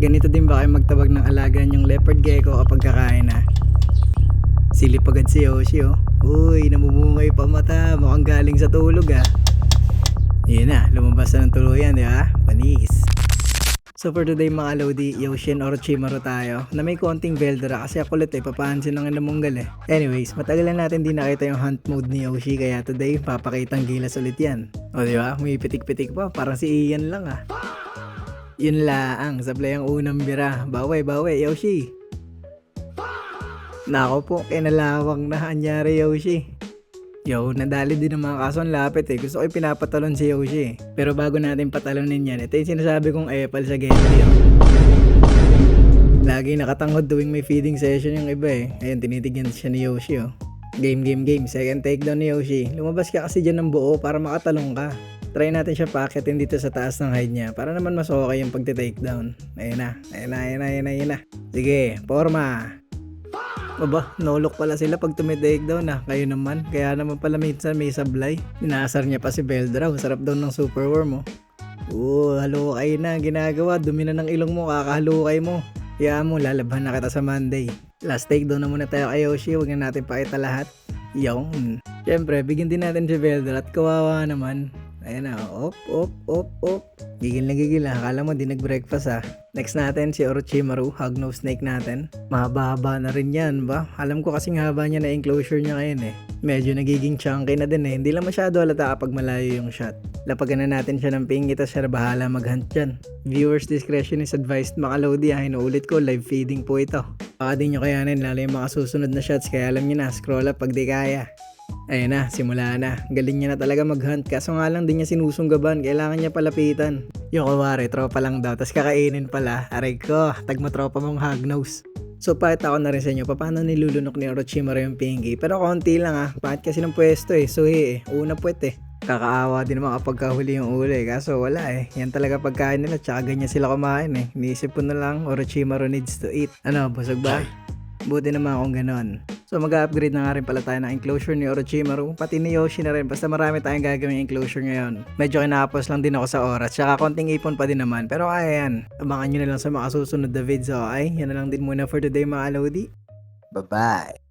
Ganito din ba kayo magtawag ng alaga niyong leopard gecko kapag kakain na? Silip agad si Yoshi oh. Uy, namumungay pa mata. Mukhang galing sa tulog ah. Yun na, lumabas na ng tuluyan, di ba? Panis. So for today mga Lodi, Yoshi and Orochimaru tayo na may konting Veldora kasi ako ulit papahansin ng namunggal eh. Anyways, matagal na natin di nakita yung hunt mode ni Yoshi kaya today papakitang gilas ulit yan. O di ba? May pitik-pitik pa, parang si Ian lang ah. Yun laang, sablay ang unang bira. Bawi, Yoshi. Nako po, kinalawang na anyari Yoshi. Yo, nadali din ng mga kaso ang lapit eh. Gusto ko pinapatalon si Yoshi eh. Pero bago natin patalonin yan, ito yung sinasabi kong epal sa gameplay. Lagi nakatanghod tuwing may feeding session yung iba eh. Ayun, tinitigyan siya ni Yoshi oh. Game. Second takedown ni Yoshi. Lumabas ka kasi dyan ng buo para makatalong ka. Try natin siya paakitin dito sa taas ng hide niya para naman mas okay yung pagte-takedown. Ayun na. Sige, forma. Aba, no-look pala sila pag tumi-takedown ah. Kayo naman, kaya naman pala minsan may sablay. Inaasar niya pa si Veldora. Sarap daw ng super worm oh. Halukay na, ginagawa. Dumi na ng ilong mo, kakahalukay mo. Kaya mo, lalabhan na kita sa Monday. Last takedown na muna tayo kay Yoshi. Huwag na natin pakita lahat. Yung. Siyempre, bigyan din natin si Veldora at kawawa naman. Ayan na, op. Gigil na, akala mo di nag-breakfast ah. Next natin si Orochimaru, hognose snake natin. Mahaba na rin yan ba? Alam ko kasing haba niya na enclosure niya ngayon eh. Medyo nagiging chunky na din eh. Hindi lang masyado halata kapag malayo yung shot. Lapagan na natin siya ng pingi, tas siya bahala mag-hunt dyan. Viewers discretion is advised mga Lodi ah. Inuulit ko, live feeding po ito. Baka di nyo kayanin lalo yung mga susunod na shots kaya alam nyo na, scroll up pag di kaya. Ayun na, simula na. Galing niya na talaga mag-hunt. Kaso nga lang din niya sinusunggaban. Kailangan niya palapitan. Yung kumari, tropa lang daw. Tapos kakainin pala. Aray ko, tagma tropa mong hognose. So pakita ko na rin sa inyo paano nilulunok ni Orochimaru yung pingi. Pero konti lang ah. Bakit kasi ng pwesto eh. Suhi eh. Una puwet eh. Kakaawa din naman kapag kahuli yung uli. Kaso wala eh. Yan talaga pagkain nila. Tsaka ganyan sila kumain eh. Iniisip ko na lang, Orochimaru needs to eat. Ano, busog ba? Buti naman akong ganon. So mag-upgrade na nga rin pala tayo ng enclosure ni Orochimaru. Pati ni Yoshi na rin. Basta marami tayong gagawin enclosure ngayon. Medyo kinakapos lang din ako sa oras. Tsaka konting ipon pa din naman. Pero kaya yan. Abangan nyo na lang sa mga susunod na vids. Okay? Yan na lang din muna for today mga Lodi. Bye-bye.